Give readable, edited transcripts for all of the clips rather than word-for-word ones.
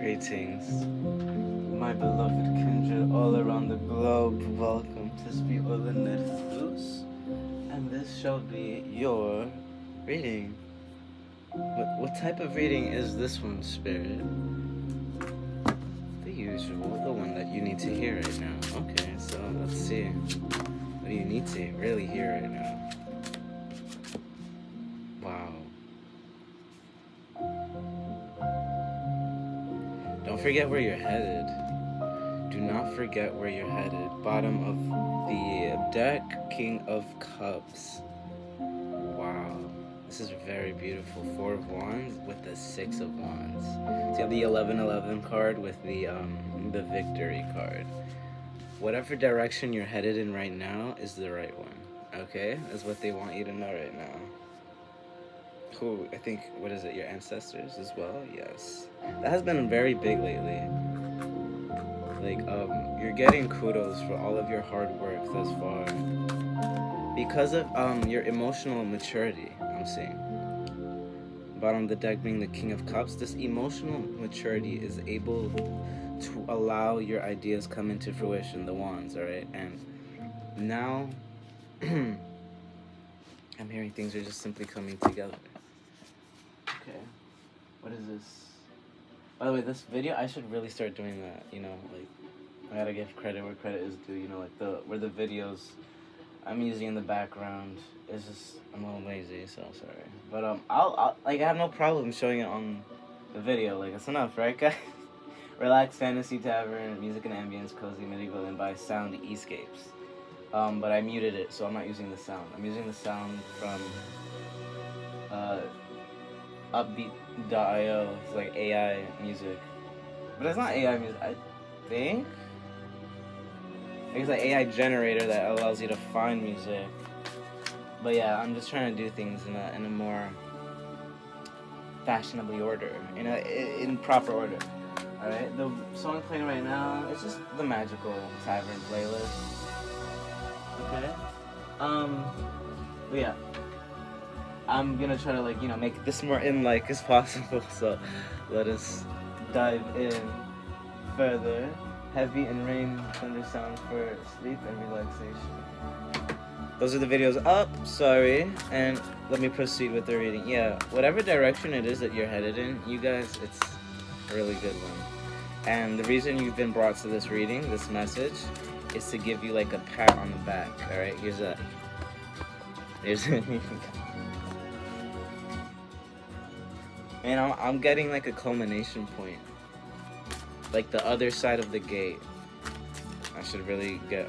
Greetings, my beloved kindred all around the globe. Welcome to Speak Over Nerfus, and this shall be your reading. What type of reading is this one, Spirit? The usual, the one that you need to hear right now. Okay, so let's see. What do you need to really hear right now? Wow. Don't forget where you're headed. Do not forget where you're headed. Bottom of the deck, King of Cups. Wow. This is very beautiful. 4 of Wands with the 6 of Wands. So you have the 11-11 card with the Victory card. Whatever direction you're headed in right now is the right one. Okay? That's what they want you to know right now. Who, I think, what is it, your ancestors as well? Yes. That has been very big lately. Like, you're getting kudos for all of your hard work thus far. Because of your emotional maturity, I'm saying. Bottom of the deck being the King of Cups, this emotional maturity is able to allow your ideas come into fruition, the Wands, alright? And now, I'm hearing things are just simply coming together. Okay, what is this? By the way, this video, I should really start doing that, you know, like, I gotta give credit where credit is due, you know, like, where the videos I'm using in the background is just, I'm a little lazy, so sorry. But, I'll like, I have no problem showing it on the video, like, it's enough, right, guys? Relax, Fantasy Tavern, Music and Ambience, Cozy Medieval, and by Sound Escapes. But I muted it, so I'm not using the sound. I'm using the sound from, Upbeat.io. It's like AI music, but it's not AI music. I think it's an AI generator that allows you to find music. But yeah, I'm just trying to do things in a more fashionably order, in proper order. All right, the song playing right now, it's just the Magical Tavern playlist. Okay. But yeah. I'm gonna try to, like, you know, make this more in-like as possible, so let us dive in further. Heavy and rain, thunder sound for sleep and relaxation. Those are the videos up, sorry, and let me proceed with the reading. Yeah, whatever direction it is that you're headed in, you guys, it's a really good one. And the reason you've been brought to this reading, this message, is to give you, like, a pat on the back, alright? Here's a and I'm getting, like, a culmination point. Like, the other side of the gate. I should really get,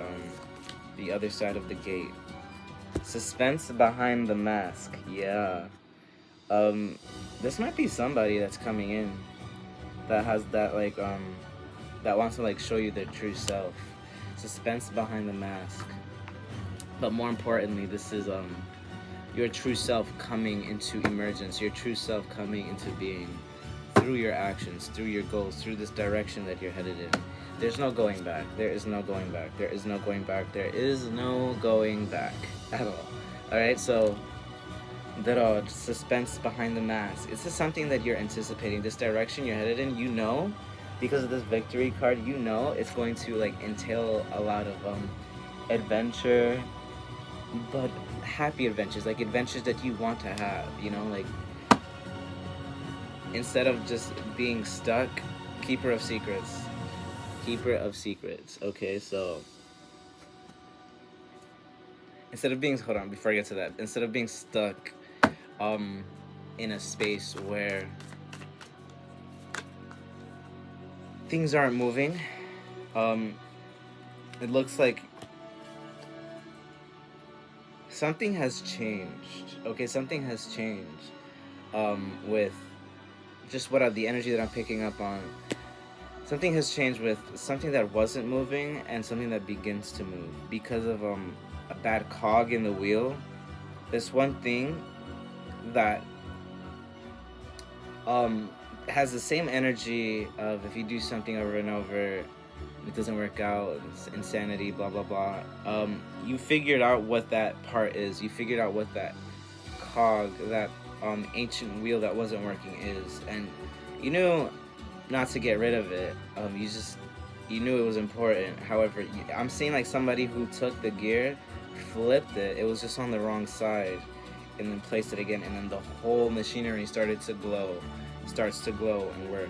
the other side of the gate. Suspense behind the mask. Yeah. This might be somebody that's coming in that has that, like, that wants to, like, show you their true self. Suspense behind the mask. But more importantly, this is, your true self coming into emergence, your true self coming into being through your actions, through your goals, through this direction that you're headed in. There's no going back. There is no going back. There is no going back. There is no going back at all. Alright, so the suspense behind the mask. This is something that you're anticipating. This direction you're headed in, you know, because of this victory card, you know it's going to, like, entail a lot of adventure, but happy adventures, like adventures that you want to have, you know, like, instead of just being stuck. Keeper of secrets, okay, so instead of being, hold on, before I get to that, instead of being stuck in a space where things aren't moving, it looks like something has changed, okay? Something has changed with just the energy that I'm picking up on. Something has changed with something that wasn't moving and something that begins to move because of a bad cog in the wheel. This one thing that has the same energy of if you do something over and over, it doesn't work out, it's insanity, blah blah blah. You figured out what that part is. You figured out what that cog, that ancient wheel that wasn't working is, and you know not to get rid of it. You knew it was important. However, I'm seeing like somebody who took the gear, flipped it. It was just on the wrong side, and then placed it again, and then the whole machinery starts to glow and work.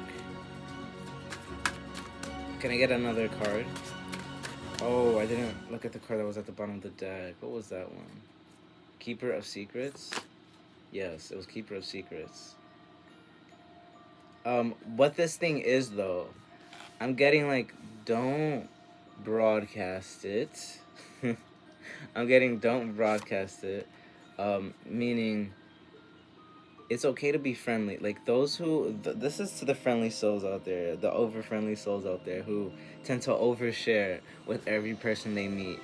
Can I get another card? Oh, I didn't look at the card that was at the bottom of the deck. What was that one? Keeper of Secrets? Yes, it was Keeper of Secrets. What this thing is though, I'm getting like, don't broadcast it. I'm getting don't broadcast it. Meaning it's okay to be friendly. Like those who, this is to the friendly souls out there, the over friendly souls out there who tend to overshare with every person they meet.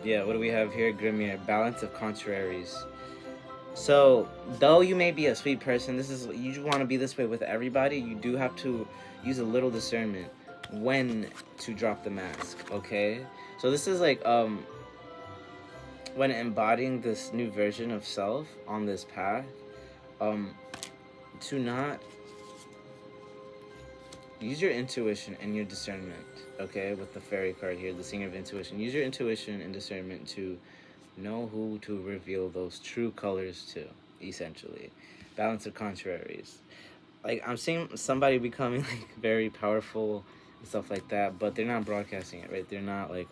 Yeah, what do we have here? Grimir, balance of contraries. So, though you may be a sweet person, you want to be this way with everybody, you do have to use a little discernment when to drop the mask, okay? So this is like when embodying this new version of self on this path, to not use your intuition and your discernment, okay? With the fairy card here, the Singer of Intuition. Use your intuition and discernment to know who to reveal those true colors to, essentially. Balance of contraries. Like, I'm seeing somebody becoming, like, very powerful and stuff like that, but they're not broadcasting it, right? They're not, like,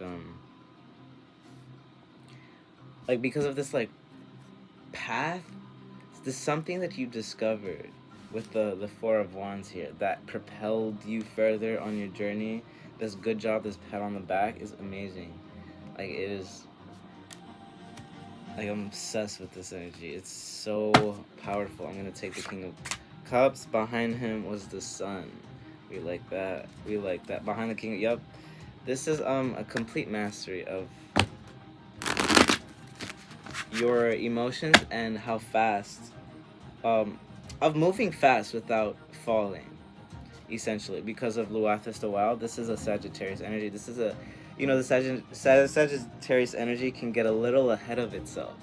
because of this, like, path, there's something that you discovered with the Four of Wands here that propelled you further on your journey. This good job, this pat on the back is amazing. Like, it is... Like, I'm obsessed with this energy. It's so powerful. I'm going to take the King of Cups. Behind him was the Sun. We like that. We like that. Behind the King... Yep. This is a complete mastery of your emotions and how fast... of moving fast without falling, essentially. Because of Luathis the Wild, this is a Sagittarius energy. This is a... the Sagittarius energy can get a little ahead of itself,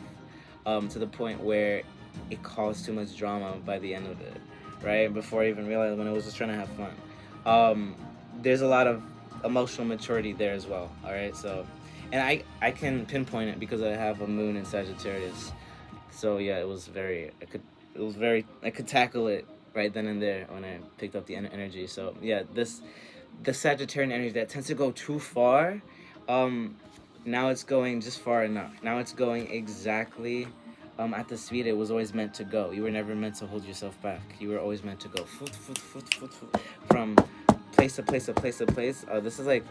to the point where it caused too much drama by the end of it, right? Before I even realized, when I was just trying to have fun. There's a lot of emotional maturity there as well, all right? So, and I can pinpoint it because I have a moon in Sagittarius. So yeah, I could tackle it right then and there when I picked up the energy. So yeah, the Sagittarian energy that tends to go too far, now it's going just far enough. Now it's going exactly at the speed it was always meant to go. You were never meant to hold yourself back. You were always meant to go from place to place to place to place. This is like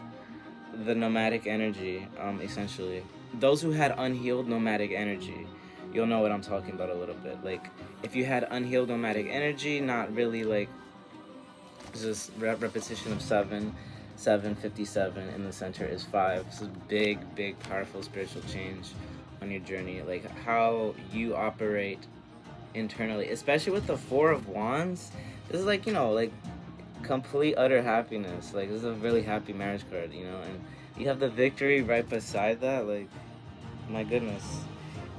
the nomadic energy, essentially. Those who had unhealed nomadic energy, you'll know what I'm talking about a little bit. Like, if you had unhealed nomadic energy, not really like just repetition of 757 in the center is 5. This is big powerful spiritual change on your journey, like how you operate internally, especially with the Four of Wands. This is like, like complete utter happiness. Like, this is a really happy marriage card, and you have the Victory right beside that. Like, my goodness.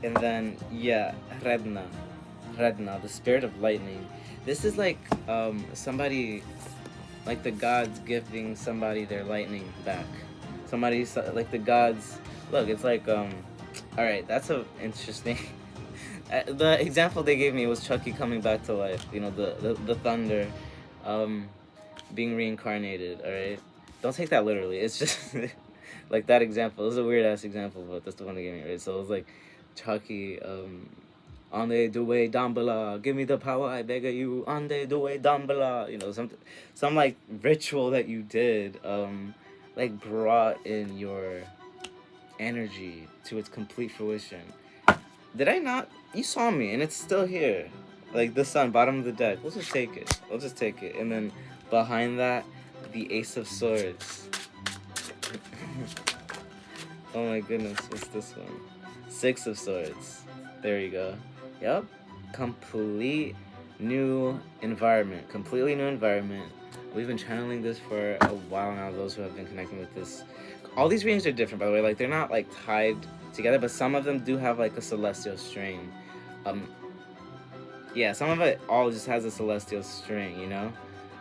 And then yeah, Redna, the spirit of lightning. This is like somebody, like the gods giving somebody their lightning back. Somebody's like the gods. Look, it's like all right, that's a interesting. The example they gave me was Chucky coming back to life. The thunder, being reincarnated. All right, don't take that literally. It's just like that example. It was a weird ass example, but that's the one they gave me. Right, so it was like Chucky, on the way down below, give me the power, I beg of you, on the way down below. Some like ritual that you did, like brought in your energy to its complete fruition. Did I not? You saw me, and it's still here. Like the Sun, bottom of the deck. We'll just take it. And then behind that, the Ace of Swords. Oh my goodness, what's this one? 6 of Swords. There you go. Yep. Completely new environment. We've been channeling this for a while now, those who have been connecting with this. All these readings are different, by the way. Like, they're not, like, tied together, but some of them do have, like, a celestial string. Yeah, some of it all just has a celestial string,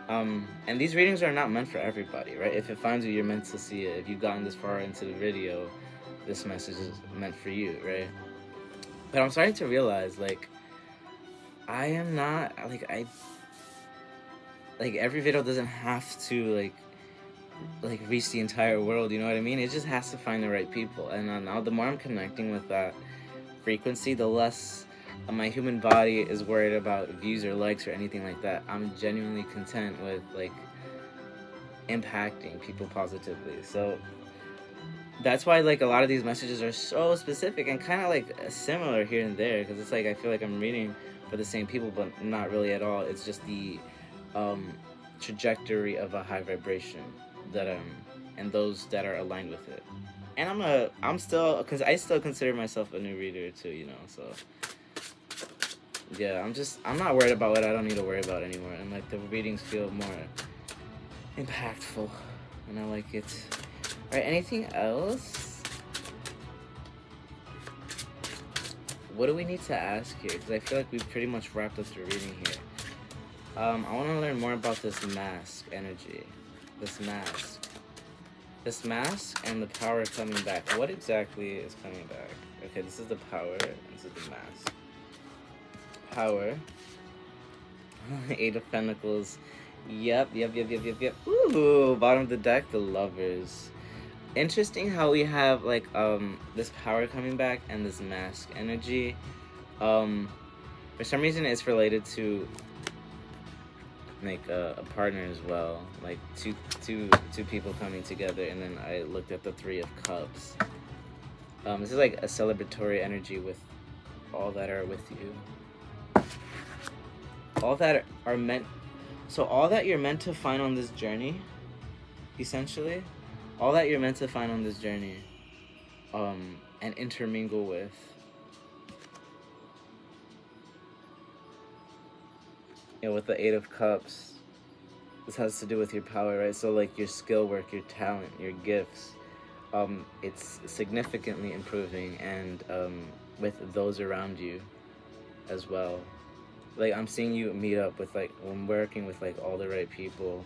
And these readings are not meant for everybody, right? If it finds you, you're meant to see it. If you've gotten this far into the video, this message is meant for you, right? But I'm starting to realize, like, I am not, like, every video doesn't have to, like reach the entire world, you know what I mean? It just has to find the right people. And now the more I'm connecting with that frequency, the less my human body is worried about views or likes or anything like that. I'm genuinely content with, like, impacting people positively. So that's why, like, a lot of these messages are so specific and kind of like similar here and there, because it's like I feel like I'm reading for the same people, but not really at all. It's just the trajectory of a high vibration that and those that are aligned with it. And I'm still, because I still consider myself a new reader too, you know. So yeah, I'm not worried about what I don't need to worry about anymore, and like the readings feel more impactful, and I like it. Alright, anything else? What do we need to ask here? Because I feel like we've pretty much wrapped up the reading here. I want to learn more about this mask energy. This mask and the power coming back. What exactly is coming back? Okay, this is the power. This is the mask. Power. Eight of Pentacles. Yep. Ooh, bottom of the deck, the Lovers. Interesting how we have, like, this power coming back and this mask energy. For some reason it's related to, like, a partner as well, like two people coming together. And then I looked at the Three of Cups. This is like a celebratory energy with all that are with you, all that are meant, so all that you're meant to find on this journey, essentially all that you're meant to find on this journey, and intermingle with, you know, with the Eight of Cups. This has to do with your power, right? So like your skill work, your talent, your gifts, it's significantly improving, and with those around you as well. Like, I'm seeing you meet up with, like, when working with, like, all the right people,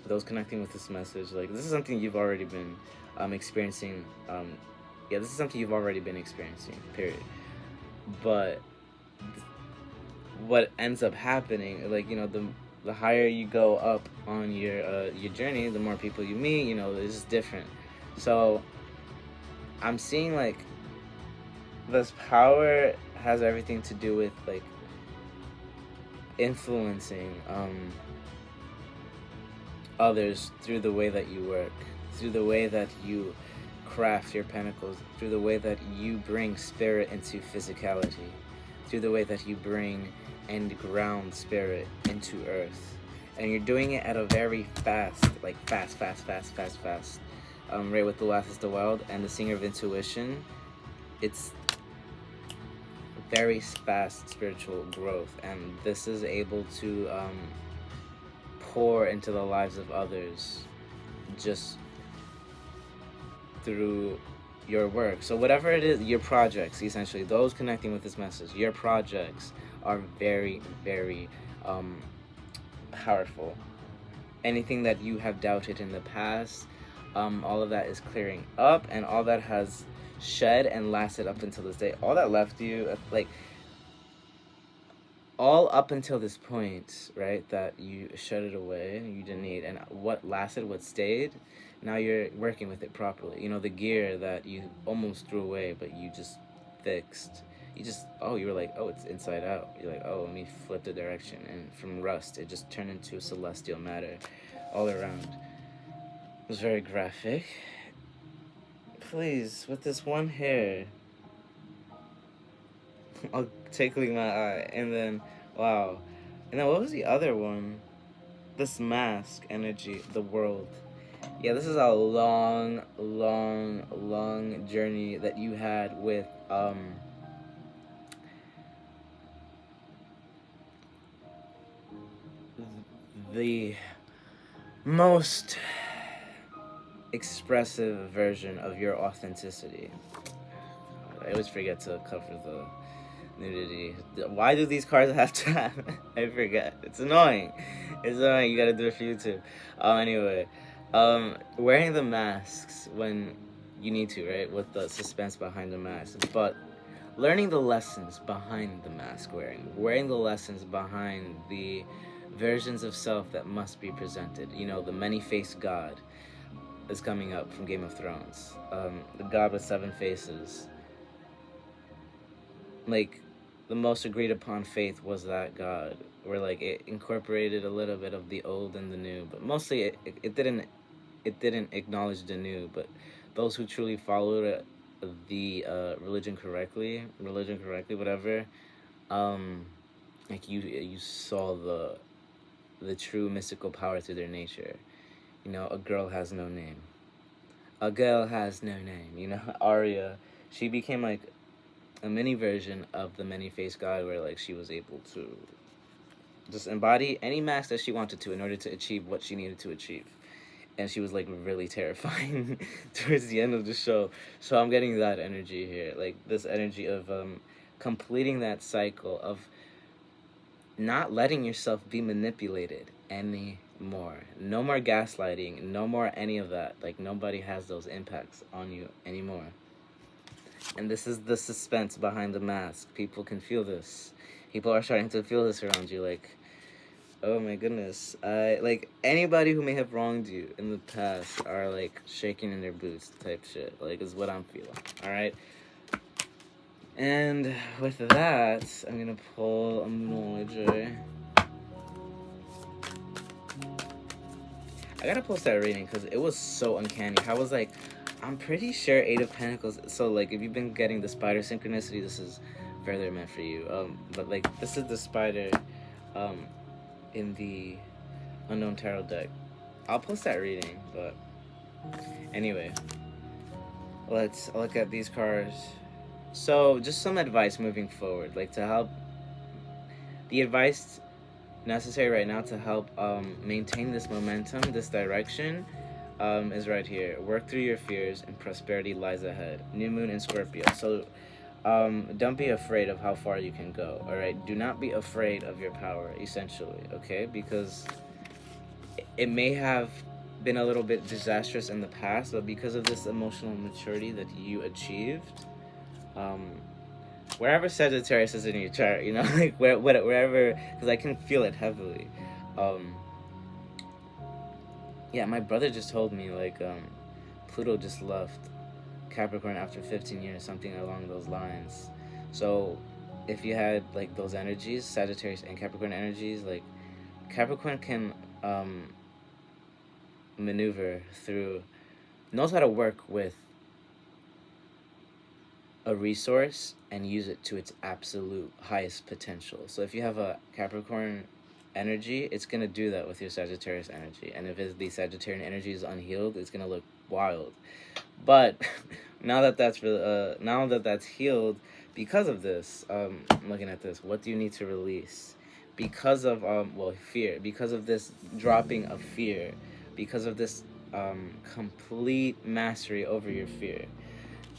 those connecting with this message. Like, this is something you've already been experiencing. Yeah, this is something you've already been experiencing, period. But what ends up happening, like, you know, the higher you go up on your journey, the more people you meet, you know, it's just different. So I'm seeing, like, this power has everything to do with, like, influencing others through the way that you work, through the way that you craft your pentacles, through the way that you bring spirit into physicality, through the way that you bring and ground spirit into earth. And you're doing it at a very fast, like fast, right, with the Last is the Wild and the Singer of Intuition. It's very fast spiritual growth, and this is able to pour into the lives of others just through your work. So whatever it is, your projects, essentially, those connecting with this message, your projects are very, very powerful. Anything that you have doubted in the past, all of that is clearing up, and all that has shed and lasted up until this day, all that left you, like, all up until this point, right, that you shed it away, you didn't need, and what lasted, what stayed, now you're working with it properly. You know, the gear that you almost threw away, but you just fixed. You were like, oh, it's inside out. You're like, oh, let me flip the direction. And from rust, it just turned into celestial matter all around. It was very graphic. Please, with this one hair, I'll tickling my eye, and then, wow. And then what was the other one? This mask energy, the world. Yeah, this is a long journey that you had with the most expressive version of your authenticity. I always forget to cover the nudity. Why do these cards have to have? I forget. It's annoying. It's alright. You gotta do it for YouTube. Anyway, wearing the masks when you need to, right? With the suspense behind the mask, but learning the lessons behind the mask wearing the lessons behind the versions of self that must be presented. You know, the many-faced God is coming up from Game of Thrones. The God with 7 faces. Like, the most agreed upon faith was that God, where like it incorporated a little bit of the old and the new, but mostly it didn't acknowledge the new. But those who truly followed the religion correctly, whatever, um, like you saw the true mystical power through their nature. You know, a girl has no name. A girl has no name. You know, Arya, she became like a mini version of the many-faced God, where like she was able to just embody any mask that she wanted to in order to achieve what she needed to achieve. And she was like really terrifying towards the end of the show. So I'm getting that energy here, like this energy of completing that cycle of not letting yourself be manipulated anymore. No more gaslighting, no more any of that. Like nobody has those impacts on you anymore. And this is the suspense behind the mask. People can feel this. People are starting to feel this around you. Like, oh my goodness. Like, anybody who may have wronged you in the past are, like, shaking in their boots type shit. Like, is what I'm feeling. Alright? And with that, I'm gonna pull a Moonology. I gotta post that reading because it was so uncanny. I was like, I'm pretty sure 8 of Pentacles. So, like, if you've been getting the spider synchronicity, this is further meant for you. But, like, this is the spider in the Unknown Tarot deck. I'll post that reading, but anyway. Let's look at these cards. So, just some advice moving forward. Like, to help... The advice necessary right now to help maintain this momentum, this direction... is right here. Work through your fears and prosperity lies ahead. New moon in Scorpio. So don't be afraid of how far you can go. All right. Do not be afraid of your power, essentially. Okay, because it may have been a little bit disastrous in the past, but because of this emotional maturity that you achieved, wherever Sagittarius is in your chart, you know, like wherever, because I can feel it heavily. Yeah, my brother just told me, like, Pluto just left Capricorn after 15 years, something along those lines. So, if you had, like, those energies, Sagittarius and Capricorn energies, like, Capricorn can maneuver through, knows how to work with a resource and use it to its absolute highest potential. So, if you have a Capricorn energy, it's gonna do that with your Sagittarius energy, and if the Sagittarian energy is unhealed, it's gonna look wild. But now that that's healed, because of this, I'm looking at this. What do you need to release? Because of fear. Because of this dropping of fear. Because of this complete mastery over your fear,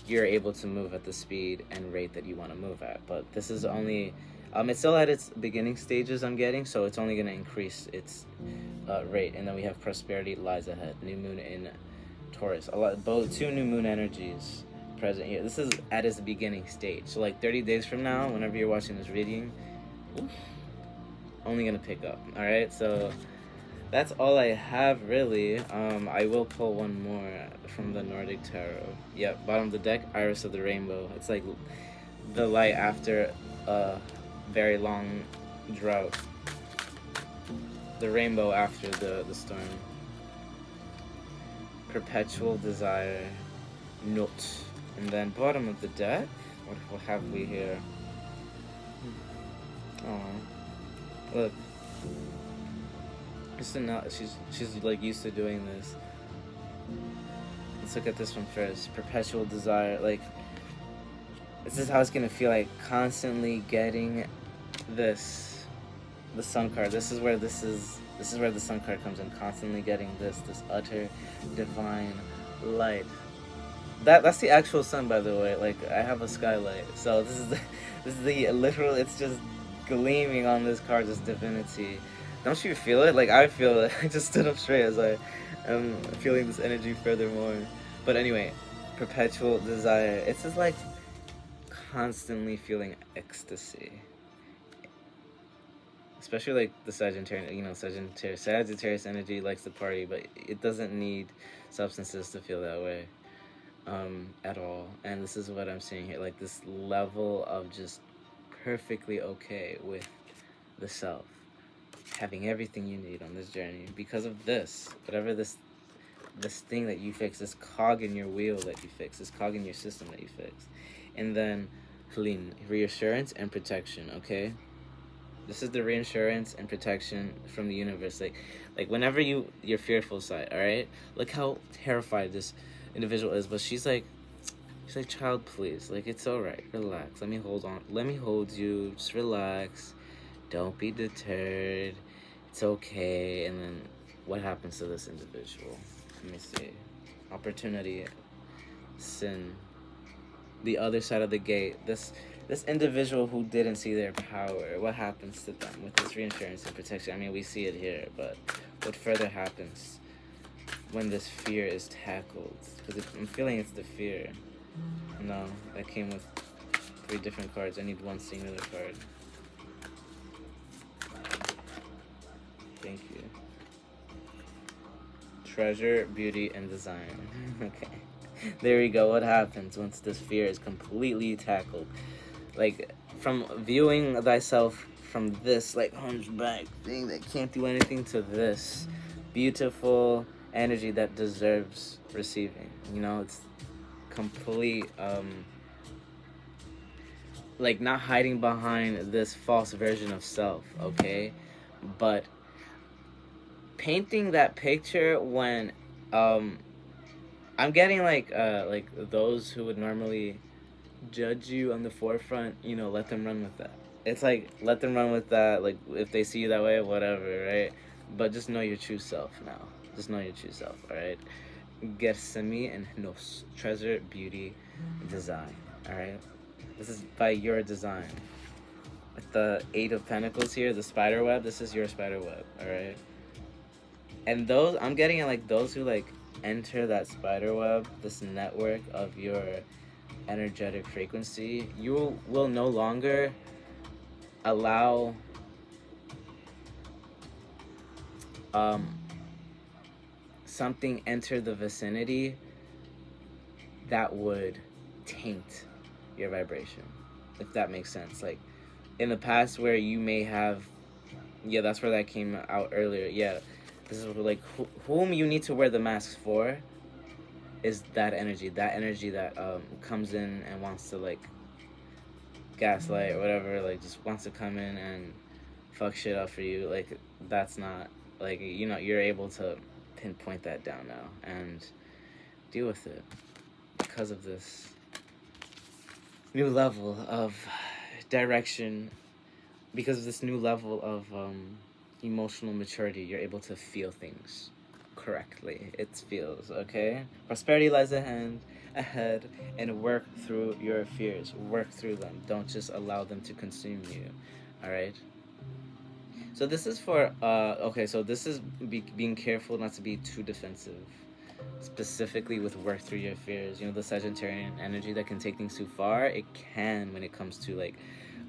you're able to move at the speed and rate that you want to move at. But this is only. It's still at its beginning stages, I'm getting, so it's only going to increase its rate. And then we have prosperity lies ahead. New moon in Taurus. Both 2 new moon energies present here. This is at its beginning stage. So like 30 days from now, whenever you're watching this reading, only going to pick up. All right, so that's all I have, really. I will pull one more from the Nordic Tarot. Yep, bottom of the deck, Iris of the Rainbow. It's like the light after very long drought. The rainbow after the storm. Perpetual desire. Note. And then bottom of the deck, what have we here? Oh, look. She's like used to doing this. Let's look at this one first. Perpetual desire. Like, this is how it's gonna feel like, constantly getting the sun card. This is where the sun card comes in. Constantly getting this utter divine light. That's the actual sun, by the way. Like, I have a skylight, so this is the literal. It's just gleaming on this card. This divinity. Don't you feel it? Like, I feel it. I just stood up straight as I am feeling this energy furthermore. But anyway, perpetual desire. It's just like constantly feeling ecstasy. Especially like the Sagittarius energy likes to party, but it doesn't need substances to feel that way at all. And this is what I'm seeing here, like this level of just perfectly okay with the self, having everything you need on this journey because of this, whatever this thing that you fix, this cog in your wheel that you fix, this cog in your system that you fix. And then Helene, reassurance and protection, okay? This is the reassurance and protection from the universe. Like whenever your fearful side, all right? Look how terrified this individual is, but she's like, child, please, like, it's all right. Relax. Let me hold you. Just relax. Don't be deterred. It's okay. And then what happens to this individual? Let me see. Opportunity, sin, the other side of the gate. This individual who didn't see their power, what happens to them with this reinsurance and protection? I mean, we see it here, but what further happens when this fear is tackled? Because I'm feeling it's the fear. No, that came with 3 different cards. I need one singular card. Thank you. Treasure, beauty, and design. Okay. There we go. What happens once this fear is completely tackled? Like, from viewing thyself from this, like, hunchback thing that can't do anything to this beautiful energy that deserves receiving. You know, it's complete, like, not hiding behind this false version of self, okay? But painting that picture when, I'm getting, like those who would normally judge you on the forefront, you know, let them run with that. It's like, let them run with that, like, if they see you that way, whatever, right? But just know your true self now. Just know your true self, alright? Gersemi and Hnos. Treasure, beauty, design, alright? This is by your design. With the 8 of Pentacles here, the spider web, this is your spider web, alright? And those, I'm getting it, like, those who, like, enter that spider web, this network of your energetic frequency, you will no longer allow something enter the vicinity that would taint your vibration, if that makes sense. Like, in the past where you may have, yeah, that's where that came out earlier. Yeah, this is like whom you need to wear the masks for is that energy that comes in and wants to, like, gaslight or whatever, like, just wants to come in and fuck shit up for you. Like, that's not, like, you know, you're able to pinpoint that down now and deal with it because of this new level of direction, because of this new level of emotional maturity. You're able to feel things correctly. It feels okay. Prosperity lies ahead, and work through your fears. Work through them. Don't just allow them to consume you. All right. So this is for okay. So this is being careful not to be too defensive, specifically with work through your fears. You know, the Sagittarian energy that can take things too far. It can when it comes to, like,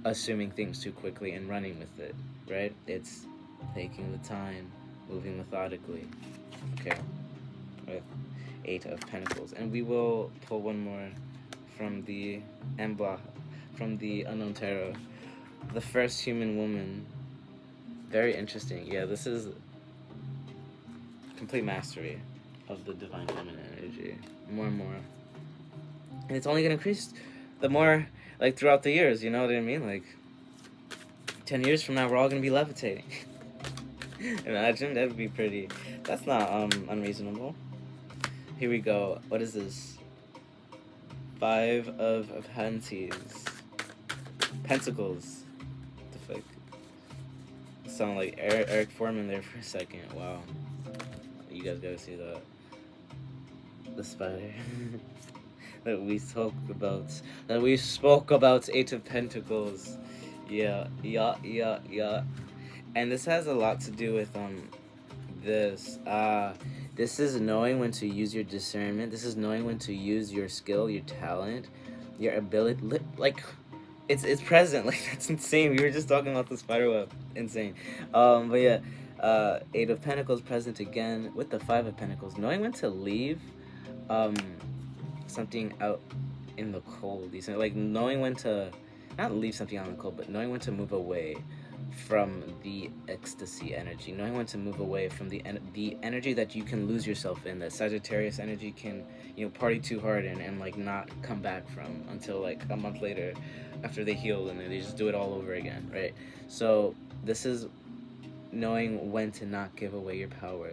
assuming things too quickly and running with it. Right? It's taking the time, moving methodically. Okay. With 8 of Pentacles, and we will pull one more from the Embla, from the Unknown Tarot. The first human woman. Very interesting. Yeah, this is complete mastery of the divine feminine energy. More and more. And it's only going to increase the more, like, throughout the years, you know what I mean? Like, 10 years from now, we're all going to be levitating. Imagine, that would be pretty. That's not unreasonable. Here we go. What is this? 5 of Pentacles. The fuck? Sound like Eric Foreman there for a second. Wow. You guys gotta see that. The spider that we spoke about. 8 of Pentacles. Yeah. And this has a lot to do with this. This is knowing when to use your discernment. This is knowing when to use your skill, your talent, your ability. Like, it's present. Like, that's insane. We were just talking about the spider web. Insane. But yeah, Eight of Pentacles present again with the Five of Pentacles. Knowing when to leave, um, something out in the cold. Like knowing when to not leave something out in the cold, but knowing when to move away from the ecstasy energy, knowing when to move away from the energy that you can lose yourself in, that Sagittarius energy can, party too hard and like not come back from until like a month later after they heal, and then they just do it all over again, right? So this is knowing when to not give away your power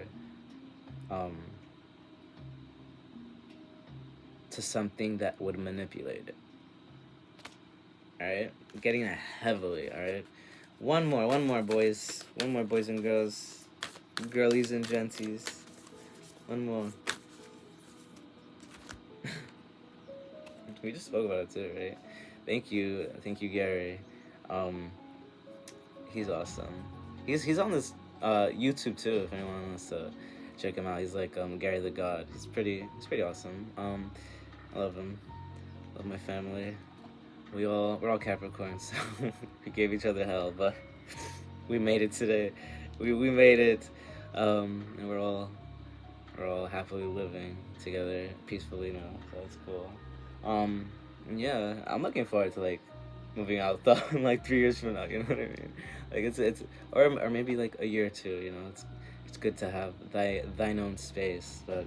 to something that would manipulate it. Alright? Getting that heavily, alright? One more, boys. One more, boys and girls. Girlies and genties. One more. We just spoke about it too, right? Thank you, Gary. He's awesome. He's on this YouTube too. If anyone wants to check him out, he's like Gary the God. He's pretty awesome. I love him. Love my family. We're all Capricorns, so we gave each other hell, but we made it today. We made it, and we're all happily living together peacefully now. So it's cool. Yeah, I'm looking forward to like moving out though in like 3 years from now. You know what I mean? Like it's or maybe like a year or two. You know, it's good to have thine own space, but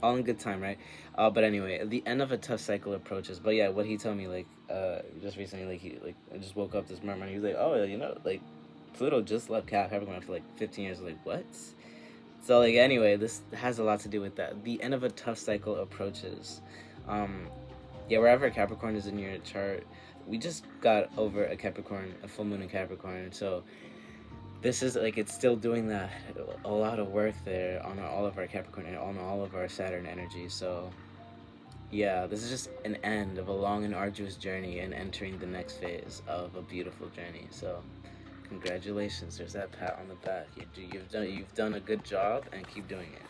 all in good time, right? But anyway, the end of a tough cycle approaches. But yeah, what he told me like just recently, like I just woke up this morning. He was like, oh, like Pluto just left Capricorn for like 15 years. Like what? So like anyway, this has a lot to do with that. The end of a tough cycle approaches. Yeah, wherever Capricorn is in your chart, we just got over a full moon in Capricorn. So this is like it's still doing that a lot of work there on all of our Capricorn and on all of our Saturn energy. So yeah, this is just an end of a long and arduous journey and entering the next phase of a beautiful journey. So congratulations, there's that pat on the back. You've done a good job, and keep doing it.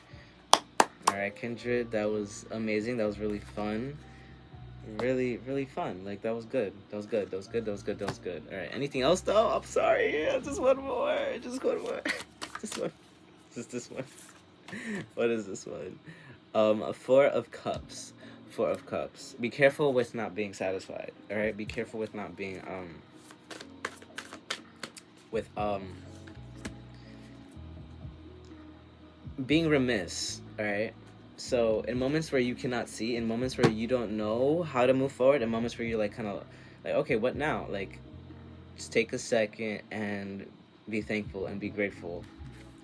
All right, Kindred, that was amazing. That was really fun. Really, really fun. Like that was good. That was good. All right. Anything else though? I'm sorry. Yeah, just one more. Just this one. What is this one? Four of Cups. Be careful with not being satisfied. All right. Be careful with not being being remiss. All right. So in moments where you cannot see, in moments where you don't know how to move forward, in moments where you're like kind of like, okay, what now? Like, just take a second and be thankful and be grateful.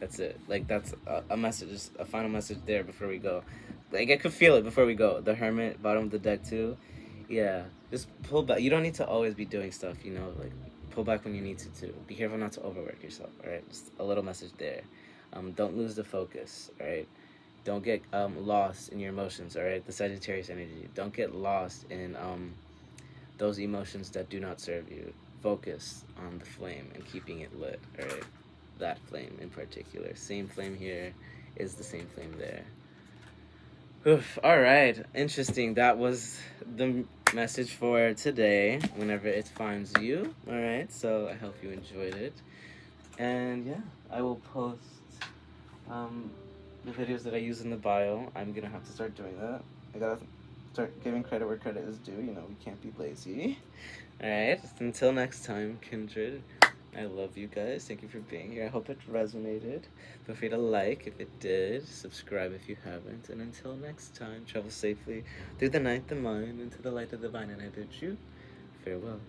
That's it. Like that's a message, just a final message there before we go. Like I could feel it before we go. The Hermit, bottom of the deck too. Yeah, just pull back. You don't need to always be doing stuff. Like pull back when you need to too. Be careful not to overwork yourself. All right, just a little message there. Don't lose the focus. All right. Don't get lost in your emotions, all right? The Sagittarius energy. Don't get lost in those emotions that do not serve you. Focus on the flame and keeping it lit, all right? That flame in particular. Same flame here is the same flame there. Oof, all right, interesting. That was the message for today, whenever it finds you, all right? So I hope you enjoyed it. And yeah, I will post the videos that I use in the bio. I'm gonna have to start doing that. I gotta start giving credit where credit is due. We can't be lazy. Alright, until next time, Kindred. I love you guys. Thank you for being here. I hope it resonated. Feel free to like if it did. Subscribe if you haven't. And until next time, travel safely through the night, the mind, into the light of the divine. And I bid you farewell.